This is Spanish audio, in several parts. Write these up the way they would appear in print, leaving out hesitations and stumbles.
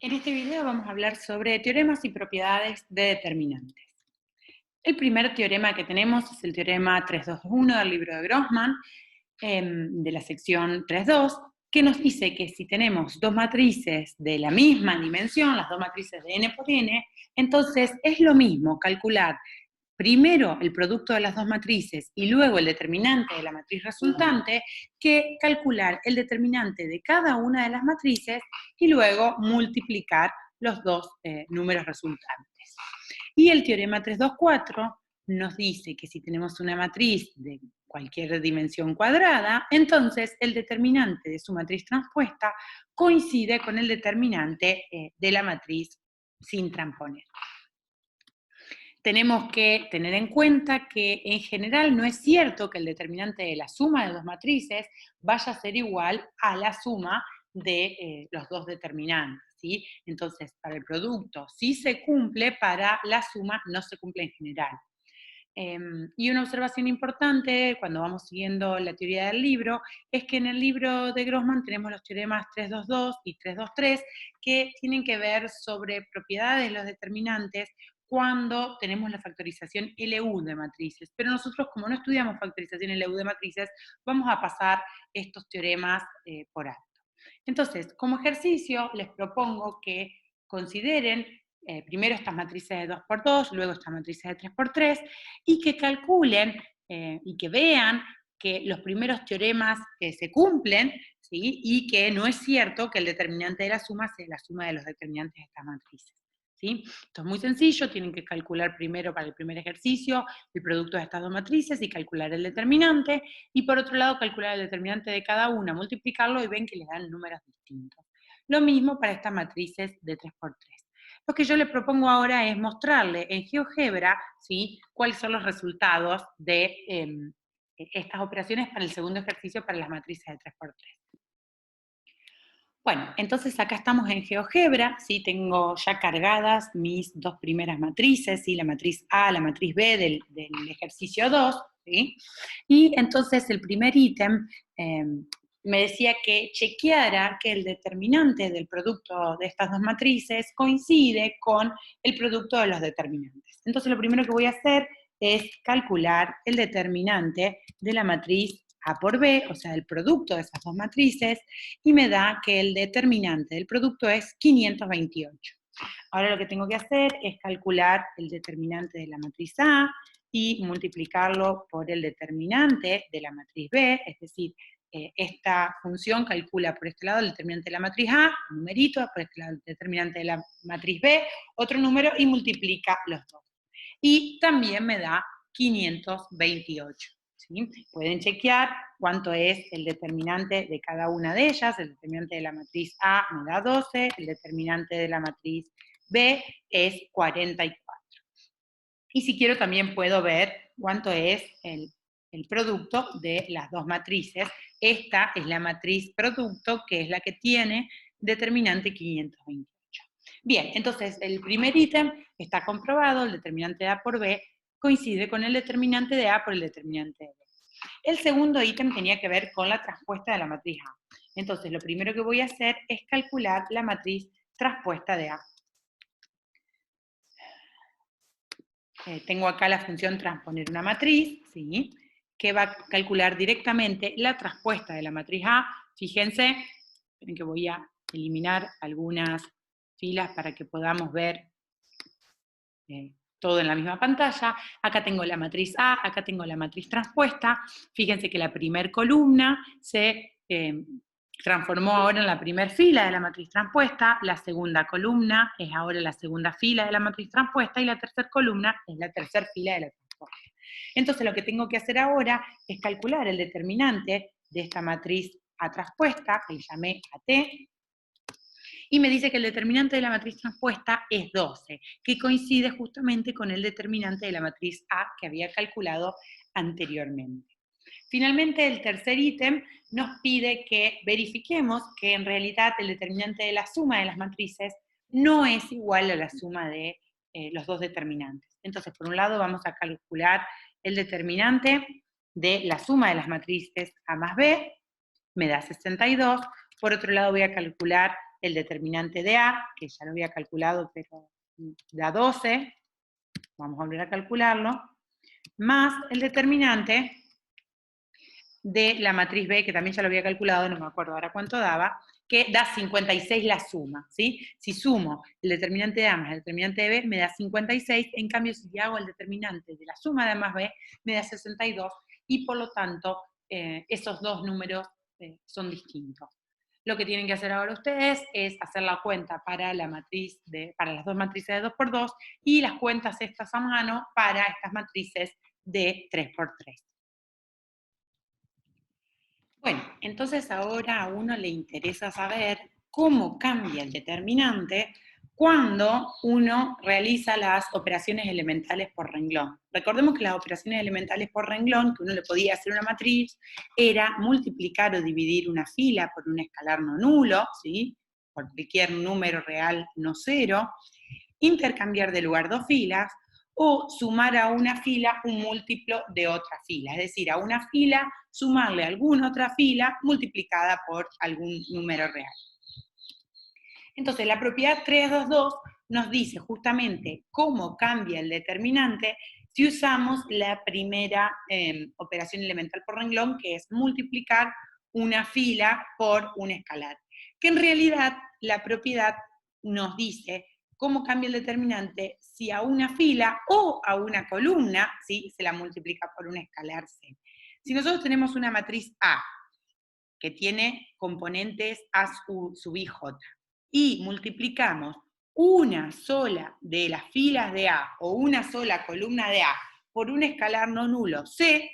En este video vamos a hablar sobre teoremas y propiedades de determinantes. El teorema que tenemos es el teorema 321 del libro de Grossman, de la sección 3.2, que nos dice que si tenemos dos matrices de la misma dimensión, las dos matrices de n por n, entonces es lo mismo calcular primero el producto de las dos matrices y luego el determinante de la matriz resultante, que calcular el determinante de cada una de las matrices y luego multiplicar los dos números resultantes. Y el teorema 324 nos dice que si tenemos una matriz de cualquier dimensión cuadrada, entonces el determinante de su matriz transpuesta coincide con el determinante de la matriz sin transponer. Tenemos que tener en cuenta que en general no es cierto que el determinante de la suma de dos matrices vaya a ser igual a la suma de los dos determinantes, ¿sí? Entonces, para el producto sí se cumple, para la suma no se cumple en general. Y una observación importante cuando vamos siguiendo la teoría del libro es que en el libro de Grossman tenemos los teoremas 322 y 323 que tienen que ver sobre propiedades de los determinantes cuando tenemos la factorización LU de matrices. Pero nosotros, como no estudiamos factorización LU de matrices, vamos a pasar estos teoremas por alto. Entonces, como ejercicio, les propongo que consideren primero estas matrices de 2 por 2, luego estas matrices de 3 por 3, y que calculen y que vean que los primeros teoremas se cumplen, ¿sí? Y que no es cierto que el determinante de la suma sea la suma de los determinantes de estas matrices, ¿sí? Esto es muy sencillo, tienen que calcular primero para el primer ejercicio el producto de estas dos matrices y calcular el determinante, y por otro lado calcular el determinante de cada una, multiplicarlo y ven que les dan números distintos. Lo mismo para estas matrices de 3 por 3. Lo que yo le propongo ahora es mostrarle en GeoGebra, ¿sí?, cuáles son los resultados de estas operaciones para el segundo ejercicio para las matrices de 3 por 3. Bueno, entonces acá estamos en GeoGebra, ¿sí? Tengo ya cargadas mis dos primeras matrices, ¿sí? La matriz A, la matriz B del ejercicio 2, ¿sí? Y entonces el primer ítem me decía que chequeara que el determinante del producto de estas dos matrices coincide con el producto de los determinantes. Entonces lo primero que voy a hacer es calcular el determinante de la matriz A por B, o sea, el producto de esas dos matrices, y me da que el determinante del producto es 528. Ahora lo que tengo que hacer es calcular el determinante de la matriz A y multiplicarlo por el determinante de la matriz B, es decir, esta función calcula por este lado el determinante de la matriz A, un numerito, por este lado el determinante de la matriz B, otro número, y multiplica los dos. Y también me da 528. ¿Sí? Pueden chequear cuánto es el determinante de cada una de ellas. El determinante de la matriz A me da 12, el determinante de la matriz B es 44. Y si quiero también puedo ver cuánto es el producto de las dos matrices. Esta es la matriz producto, que es la que tiene determinante 528. Bien, entonces el primer ítem está comprobado, el determinante de A por B coincide con el determinante de A por el determinante de B. El segundo ítem tenía que ver con la transpuesta de la matriz A. Entonces lo primero que voy a hacer es calcular la matriz transpuesta de A. Tengo acá la función transponer una matriz, ¿sí?, que va a calcular directamente la transpuesta de la matriz A. Fíjense, esperen que voy a eliminar algunas filas para que podamos ver todo en la misma pantalla. Acá tengo la matriz A, acá tengo la matriz transpuesta. Fíjense que la primer columna se transformó ahora en la primera fila de la matriz transpuesta, la segunda columna es ahora la segunda fila de la matriz transpuesta, y la tercera columna es la tercera fila de la transpuesta. Entonces lo que tengo que hacer ahora es calcular el determinante de esta matriz A transpuesta, que le llamé AT, y me dice que el determinante de la matriz transpuesta es 12, que coincide justamente con el determinante de la matriz A que había calculado anteriormente. Finalmente, el tercer ítem nos pide que verifiquemos que en realidad el determinante de la suma de las matrices no es igual a la suma de los dos determinantes. Entonces, por un lado vamos a calcular el determinante de la suma de las matrices A más B, me da 62. Por otro lado voy a calcular el determinante de A, que ya lo había calculado, pero da 12, vamos a volver a calcularlo, más el determinante de la matriz B, que también ya lo había calculado, no me acuerdo ahora cuánto daba, que da 56 la suma, ¿sí? Si sumo el determinante de A más el determinante de B, me da 56, en cambio si hago el determinante de la suma de A más B, me da 62, y por lo tanto, esos dos números son distintos. Lo que tienen que hacer ahora ustedes es hacer la cuenta para para las dos matrices de 2×2 y las cuentas estas a mano para estas matrices de 3×3. Bueno, entonces ahora a uno le interesa saber cómo cambia el determinante cuando uno realiza las operaciones elementales por renglón. Recordemos que las operaciones elementales por renglón, que uno le podía hacer una matriz, era multiplicar o dividir una fila por un escalar no nulo, ¿sí? Por cualquier número real no cero, intercambiar de lugar dos filas, o sumar a una fila un múltiplo de otra fila, es decir, a una fila sumarle alguna otra fila multiplicada por algún número real. Entonces, la propiedad 322 nos dice justamente cómo cambia el determinante si usamos la primera operación elemental por renglón, que es multiplicar una fila por un escalar. Que en realidad la propiedad nos dice cómo cambia el determinante si a una fila o a una columna, ¿sí?, se la multiplica por un escalar C. Si nosotros tenemos una matriz A, que tiene componentes A sub I, J, y multiplicamos una sola de las filas de A o una sola columna de A por un escalar no nulo C,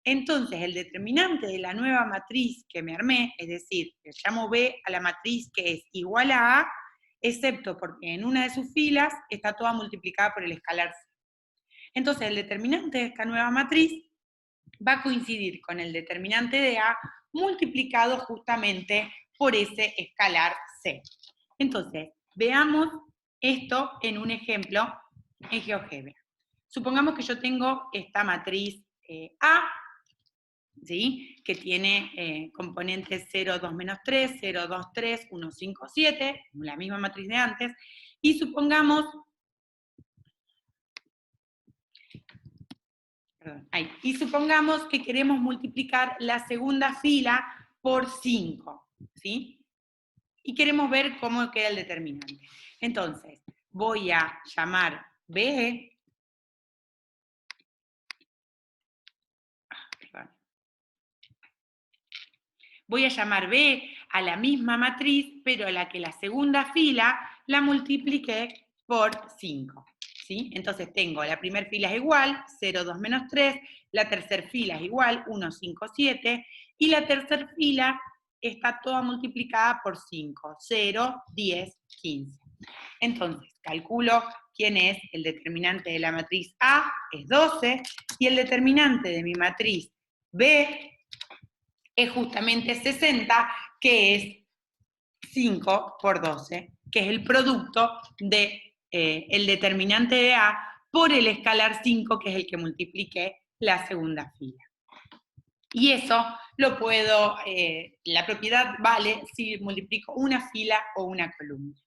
entonces el determinante de la nueva matriz que me armé, es decir, le llamo B a la matriz que es igual a A, excepto porque en una de sus filas está toda multiplicada por el escalar C. Entonces el determinante de esta nueva matriz va a coincidir con el determinante de A multiplicado justamente por ese escalar C. Entonces, veamos esto en un ejemplo en GeoGebra. Supongamos que yo tengo esta matriz A, ¿sí?, que tiene componentes 0, 2, menos 3, 0, 2, 3, 1, 5, 7, la misma matriz de antes, y supongamos que queremos multiplicar la segunda fila por 5, ¿sí? Y queremos ver cómo queda el determinante. Entonces, voy a llamar B, voy a llamar B a la misma matriz, pero a la que la segunda fila la multipliqué por 5. ¿Sí? Entonces tengo la primera fila es igual, 0, 2, menos 3, la tercera fila es igual, 1, 5, 7, y la tercera fila está toda multiplicada por 5, 0, 10, 15. Entonces, calculo quién es el determinante de la matriz A, es 12, y el determinante de mi matriz B es justamente 60, que es 5 por 12, que es el producto de el determinante de A por el escalar 5, que es el que multipliqué la segunda fila. Y eso lo puedo, la propiedad vale si multiplico una fila o una columna.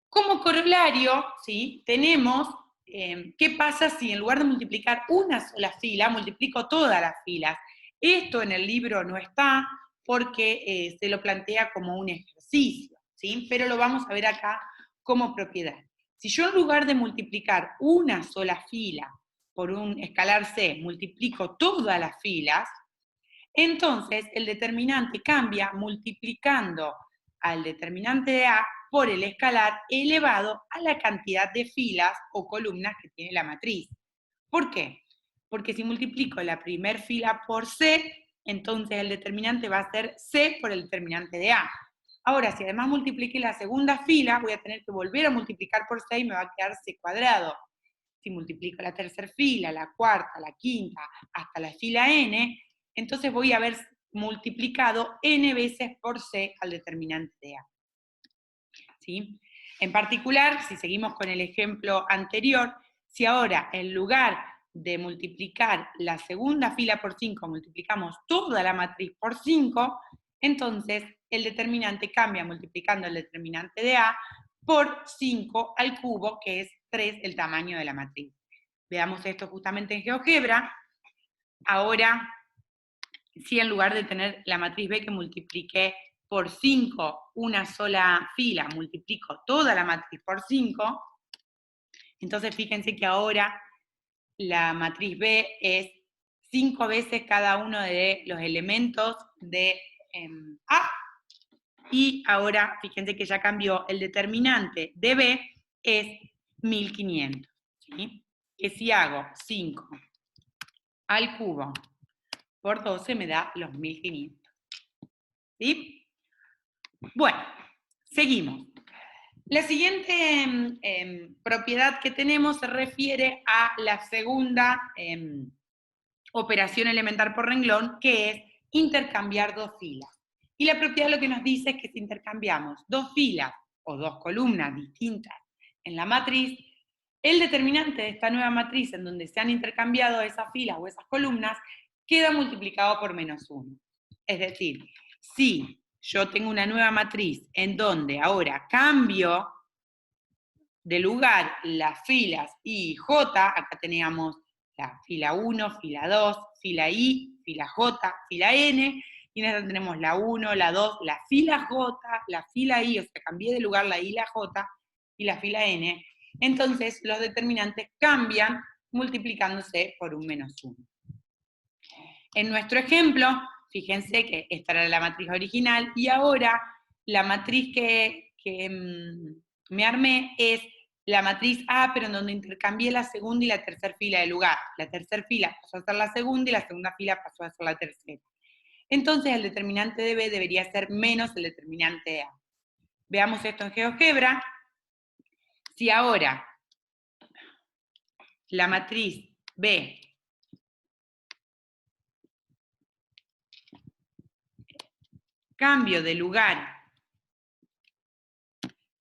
Como corolario, ¿sí?, tenemos qué pasa si en lugar de multiplicar una sola fila, multiplico todas las filas. Esto en el libro no está porque se lo plantea como un ejercicio, ¿sí?, pero lo vamos a ver acá como propiedad. Si yo en lugar de multiplicar una sola fila por un escalar C, multiplico todas las filas, entonces el determinante cambia multiplicando al determinante de A por el escalar elevado a la cantidad de filas o columnas que tiene la matriz. ¿Por qué? Porque si multiplico la primera fila por C, entonces el determinante va a ser C por el determinante de A. Ahora, si además multipliqué la segunda fila, voy a tener que volver a multiplicar por C y me va a quedar C cuadrado. Si multiplico la tercera fila, la cuarta, la quinta, hasta la fila N, entonces voy a haber multiplicado N veces por C al determinante de A. ¿Sí? En particular, si seguimos con el ejemplo anterior, si ahora en lugar de multiplicar la segunda fila por 5, multiplicamos toda la matriz por 5, Entonces, el determinante cambia multiplicando el determinante de A por 5 al cubo, que es 3 el tamaño de la matriz. Veamos esto justamente en GeoGebra. Ahora, si en lugar de tener la matriz B que multipliqué por 5 una sola fila, multiplico toda la matriz por 5, entonces fíjense que ahora la matriz B es 5 veces cada uno de los elementos de A, y ahora fíjense que ya cambió, el determinante de B es 1500, ¿sí? Que si hago 5 al cubo por 12 me da los 1500, ¿sí? Bueno, seguimos. La siguiente propiedad que tenemos se refiere a la segunda operación elemental por renglón, que es intercambiar dos filas. Y la propiedad lo que nos dice es que si intercambiamos dos filas o dos columnas distintas en la matriz, el determinante de esta nueva matriz en donde se han intercambiado esas filas o esas columnas queda multiplicado por -1. Es decir, si yo tengo una nueva matriz en donde ahora cambio de lugar las filas I y J, acá teníamos la fila 1, fila 2, fila I, fila J, fila N, y en esta tenemos la 1, la 2, la fila J, la fila I, o sea, cambié de lugar la I y la J, y la fila N, entonces los determinantes cambian multiplicándose por un -1. En nuestro ejemplo, fíjense que esta era la matriz original, y ahora la matriz que me armé es la matriz A, pero en donde intercambié la segunda y la tercera fila de lugar. La tercera fila pasó a ser la segunda y la segunda fila pasó a ser la tercera. Entonces el determinante de B debería ser menos el determinante de A. Veamos esto en GeoGebra. Si ahora la matriz B cambio de lugar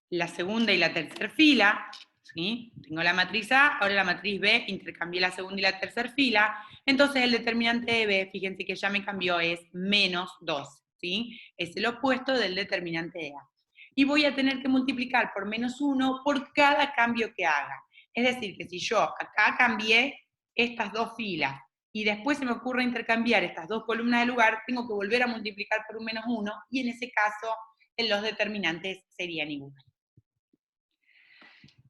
la segunda y la tercera fila, ¿sí? Tengo la matriz A, ahora la matriz B, intercambié la segunda y la tercera fila, entonces el determinante de B, fíjense que ya me cambió, es -2, ¿sí? Es el opuesto del determinante de A. Y voy a tener que multiplicar por -1 por cada cambio que haga. Es decir, que si yo acá cambié estas dos filas, y después se me ocurre intercambiar estas dos columnas de lugar, tengo que volver a multiplicar por un -1, y en ese caso los determinantes serían iguales.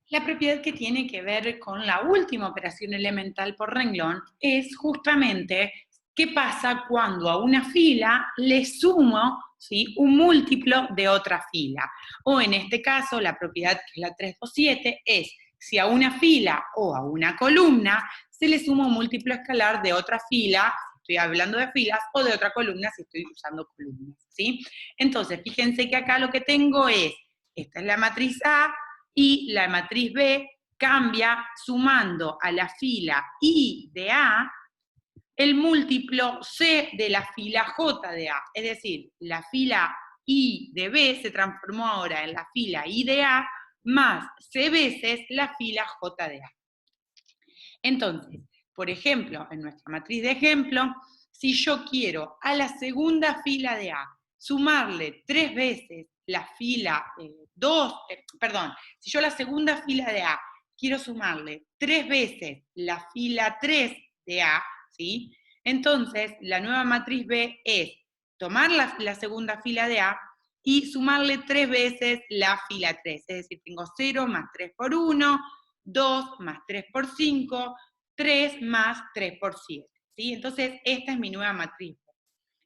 La propiedad que tiene que ver con la última operación elemental por renglón es justamente qué pasa cuando a una fila le sumo, ¿sí?, un múltiplo de otra fila. O en este caso, la propiedad que es la 327 es si a una fila o a una columna se le suma un múltiplo escalar de otra fila, estoy hablando de filas, o de otra columna si estoy usando columnas, ¿sí? Entonces, fíjense que acá lo que tengo es, esta es la matriz A, y la matriz B cambia sumando a la fila I de A el múltiplo C de la fila J de A. Es decir, la fila I de B se transformó ahora en la fila I de A más C veces la fila J de A. Entonces, por ejemplo, en nuestra matriz de ejemplo, si yo quiero a la segunda fila de A sumarle 3 veces la fila 2, si yo a la segunda fila de A quiero sumarle 3 veces la fila 3 de A, ¿sí? Entonces, la nueva matriz B es tomar la segunda fila de A y sumarle 3 veces la fila 3, es decir, tengo 0 más 3 por 1, 2 más 3 por 5, 3 más 3 por 7, ¿sí? Entonces, esta es mi nueva matriz.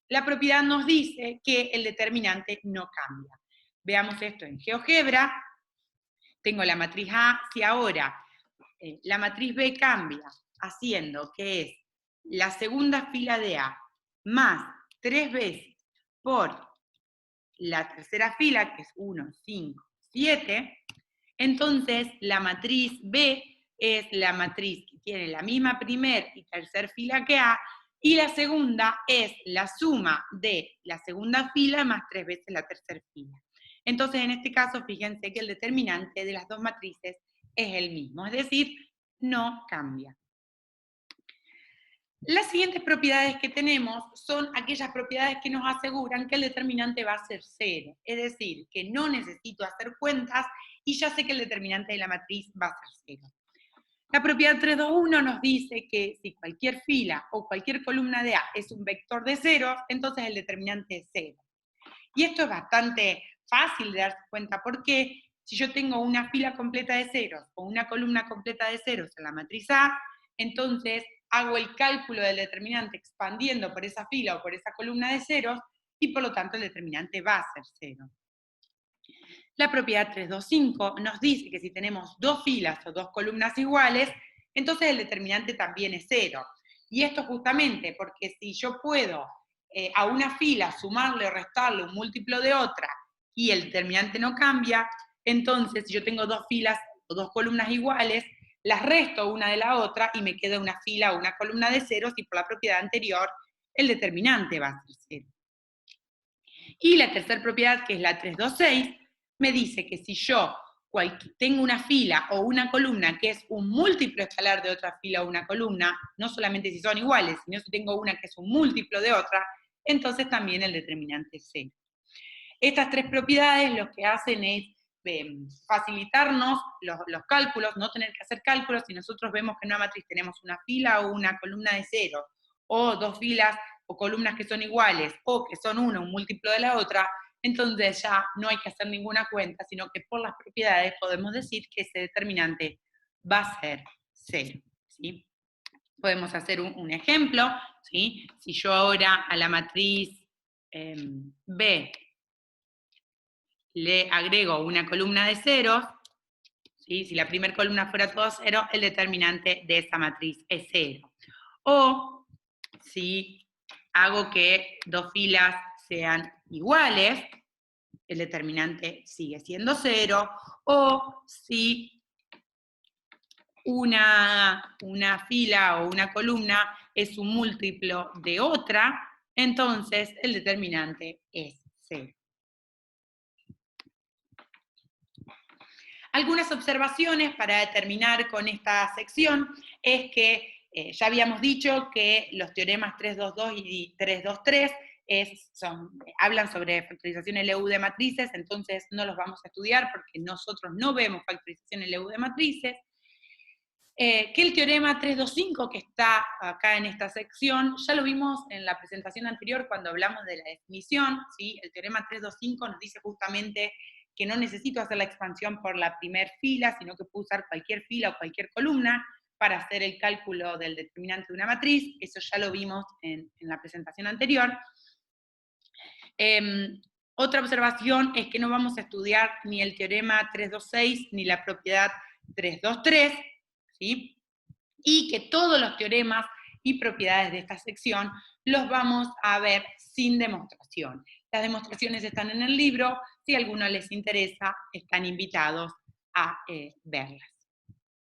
La propiedad nos dice que el determinante no cambia. Veamos esto en GeoGebra. Tengo la matriz A, si ahora la matriz B cambia, haciendo que es la segunda fila de A más 3 veces por la tercera fila, que es 1, 5, 7, entonces la matriz B es la matriz que tiene la misma primer y tercer fila que A, y la segunda es la suma de la segunda fila más 3 veces la tercera fila. Entonces, en este caso, fíjense que el determinante de las dos matrices es el mismo, es decir, no cambia. Las siguientes propiedades que tenemos son aquellas propiedades que nos aseguran que el determinante va a ser 0. Es decir, que no necesito hacer cuentas y ya sé que el determinante de la matriz va a ser 0. La propiedad 321 nos dice que si cualquier fila o cualquier columna de A es un vector de ceros, entonces el determinante es 0. Y esto es bastante fácil de darse cuenta porque si yo tengo una fila completa de ceros o una columna completa de ceros en la matriz A, entonces hago el cálculo del determinante expandiendo por esa fila o por esa columna de ceros y por lo tanto el determinante va a ser 0. La propiedad 325 nos dice que si tenemos dos filas o dos columnas iguales, entonces el determinante también es 0. Y esto justamente porque si yo puedo a una fila sumarle o restarle un múltiplo de otra y el determinante no cambia, entonces si yo tengo dos filas o dos columnas iguales, las resto una de la otra y me queda una fila o una columna de ceros y por la propiedad anterior el determinante va a ser 0. Y la tercera propiedad, que es la 326, me dice que si yo tengo una fila o una columna que es un múltiplo escalar de otra fila o una columna, no solamente si son iguales, sino si tengo una que es un múltiplo de otra, entonces también el determinante es 0. Estas tres propiedades lo que hacen es facilitarnos los cálculos, no tener que hacer cálculos. Si nosotros vemos que en una matriz tenemos una fila o una columna de 0, o dos filas o columnas que son iguales, o que son una, un múltiplo de la otra, entonces ya no hay que hacer ninguna cuenta, sino que por las propiedades podemos decir que ese determinante va a ser 0. ¿Sí? Podemos hacer un ejemplo, ¿sí? Si yo ahora a la matriz B le agrego una columna de ceros, ¿sí? Si la primera columna fuera todo 0, el determinante de esa matriz es 0. O si hago que dos filas sean iguales, el determinante sigue siendo 0. O si una fila o una columna es un múltiplo de otra, entonces el determinante es 0. Algunas observaciones para terminar con esta sección es que ya habíamos dicho que los teoremas 322 y 323 hablan sobre factorización LU de matrices, entonces no los vamos a estudiar porque nosotros no vemos factorización LU de matrices. Que el teorema 325 que está acá en esta sección, ya lo vimos en la presentación anterior cuando hablamos de la definición, ¿sí? El teorema 325 nos dice justamente que no necesito hacer la expansión por la primer fila, sino que puedo usar cualquier fila o cualquier columna para hacer el cálculo del determinante de una matriz. Eso ya lo vimos en la presentación anterior. Otra observación es que no vamos a estudiar ni el teorema 326 ni la propiedad 323, ¿sí? Y que todos los teoremas y propiedades de esta sección los vamos a ver sin demostración. Las demostraciones están en el libro, si a alguno les interesa, están invitados a verlas.